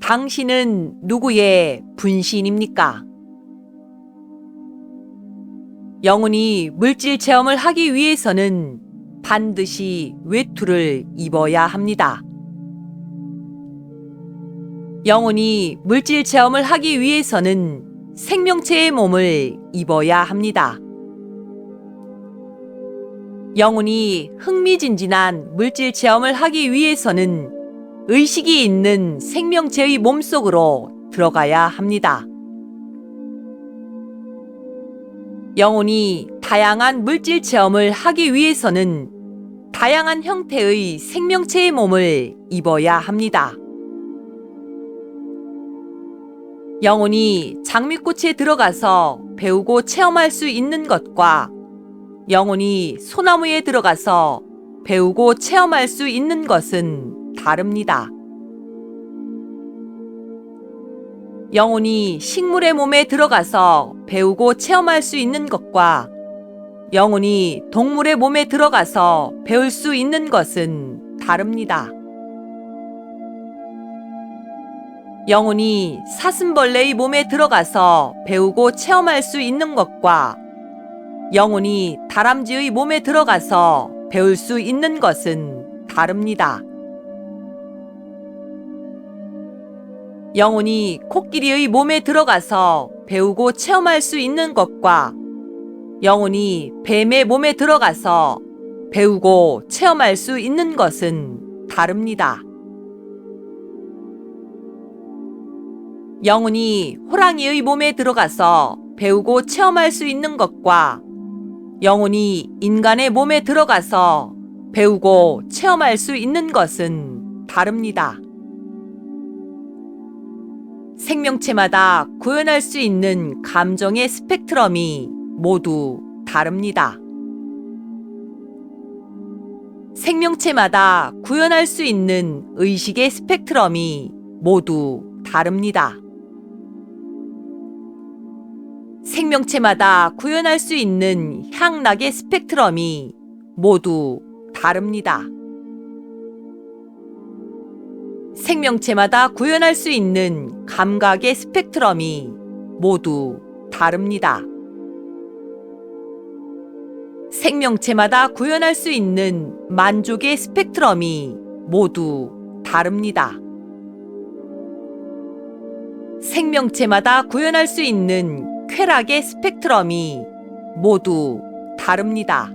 당신은 누구의 분신입니까? 영혼이 물질 체험을 하기 위해서는 반드시 외투를 입어야 합니다. 영혼이 물질 체험을 하기 위해서는 생명체의 몸을 입어야 합니다. 영혼이 흥미진진한 물질 체험을 하기 위해서는 의식이 있는 생명체의 몸속으로 들어가야 합니다. 영혼이 다양한 물질 체험을 하기 위해서는 다양한 형태의 생명체의 몸을 입어야 합니다. 영혼이 장미꽃에 들어가서 배우고 체험할 수 있는 것과 영혼이 소나무에 들어가서 배우고 체험할 수 있는 것은 다릅니다. 영혼이 식물의 몸에 들어가서 배우고 체험할 수 있는 것과 영혼이 동물의 몸에 들어가서 배울 수 있는 것은 다릅니다. 영혼이 사슴벌레의 몸에 들어가서 배우고 체험할 수 있는 것과 영혼이 다람쥐의 몸에 들어가서 배울 수 있는 것은 다릅니다. 영혼이 코끼리의 몸에 들어가서 배우고 체험할 수 있는 것과 영혼이 뱀의 몸에 들어가서 배우고 체험할 수 있는 것은 다릅니다. 영혼이 호랑이의 몸에 들어가서 배우고 체험할 수 있는 것과 영혼이 인간의 몸에 들어가서 배우고 체험할 수 있는 것은 다릅니다. 생명체마다 구현할 수 있는 감정의 스펙트럼이 모두 다릅니다. 생명체마다 구현할 수 있는 의식의 스펙트럼이 모두 다릅니다. 생명체마다 구현할 수 있는 향락의 스펙트럼이 모두 다릅니다. 생명체마다 구현할 수 있는 감각의 스펙트럼이 모두 다릅니다. 생명체마다 구현할 수 있는 만족의 스펙트럼이 모두 다릅니다. 생명체마다 구현할 수 있는 쾌락의 스펙트럼이 모두 다릅니다.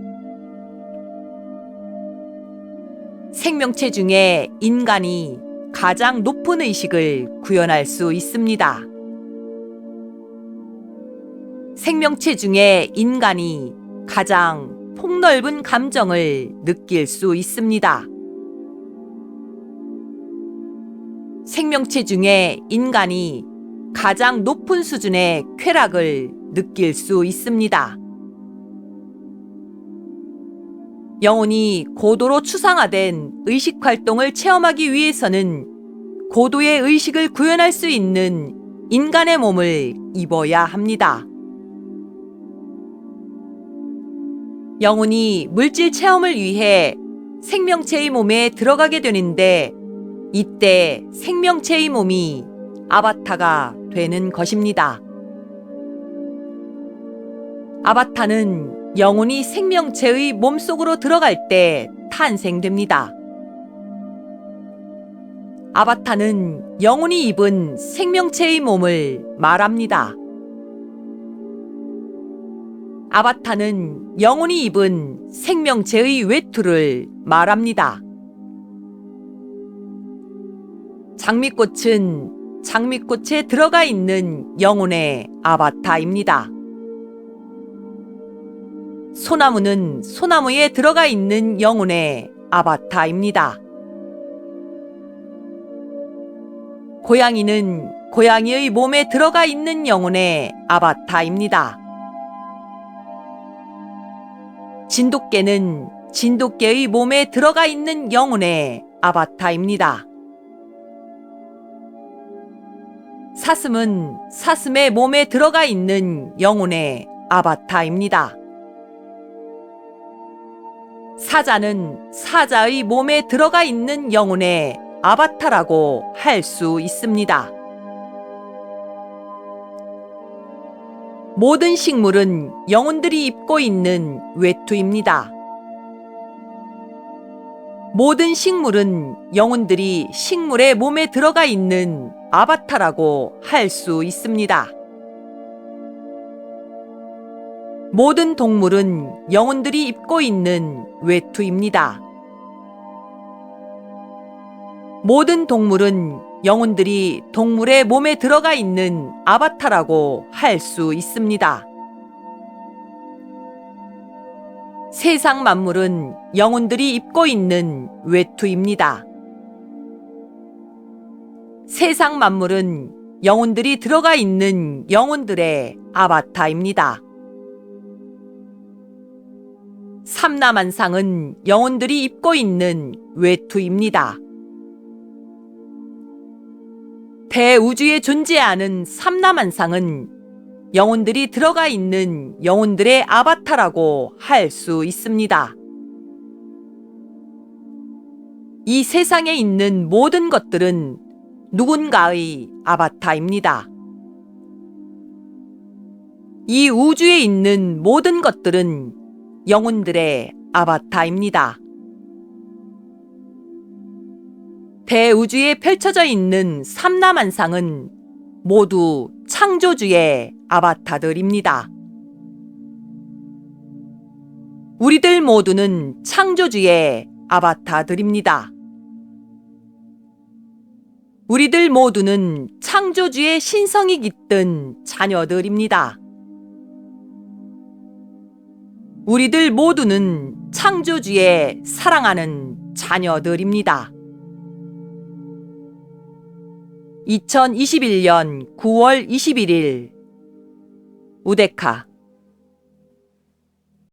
생명체 중에 인간이 가장 높은 의식을 구현할 수 있습니다. 생명체 중에 인간이 가장 폭넓은 감정을 느낄 수 있습니다. 생명체 중에 인간이 가장 높은 수준의 쾌락을 느낄 수 있습니다. 영혼이 고도로 추상화된 의식활동을 체험하기 위해서는 고도의 의식을 구현할 수 있는 인간의 몸을 입어야 합니다. 영혼이 물질 체험을 위해 생명체의 몸에 들어가게 되는데 이때 생명체의 몸이 아바타가 되는 것입니다. 아바타는 영혼이 생명체의 몸속으로 들어갈 때 탄생됩니다. 아바타는 영혼이 입은 생명체의 몸을 말합니다. 아바타는 영혼이 입은 생명체의 외투를 말합니다. 장미꽃은 장미꽃에 들어가 있는 영혼의 아바타입니다. 소나무는 소나무에 들어가 있는 영혼의 아바타입니다. 고양이는 고양이의 몸에 들어가 있는 영혼의 아바타입니다. 진돗개는 진돗개의 몸에 들어가 있는 영혼의 아바타입니다. 사슴은 사슴의 몸에 들어가 있는 영혼의 아바타입니다. 사자는 사자의 몸에 들어가 있는 영혼의 아바타라고 할 수 있습니다. 모든 식물은 영혼들이 입고 있는 외투입니다. 모든 식물은 영혼들이 식물의 몸에 들어가 있는 아바타라고 할 수 있습니다. 모든 동물은 영혼들이 입고 있는 외투입니다. 모든 동물은 영혼들이 동물의 몸에 들어가 있는 아바타라고 할 수 있습니다. 세상 만물은 영혼들이 입고 있는 외투입니다. 세상 만물은 영혼들이 들어가 있는 영혼들의 아바타입니다. 삼라만상은 영혼들이 입고 있는 외투입니다. 대우주에 존재하는 삼라만상은 영혼들이 들어가 있는 영혼들의 아바타라고 할 수 있습니다. 이 세상에 있는 모든 것들은 누군가의 아바타입니다. 이 우주에 있는 모든 것들은 영혼들의 아바타입니다. 대우주에 펼쳐져 있는 삼라만상은 모두 창조주의 아바타들입니다. 우리들 모두는 창조주의 아바타들입니다. 우리들 모두는 창조주의 신성이 깃든 자녀들입니다. 우리들 모두는 창조주의 사랑하는 자녀들입니다. 2021년 9월 21일 우데카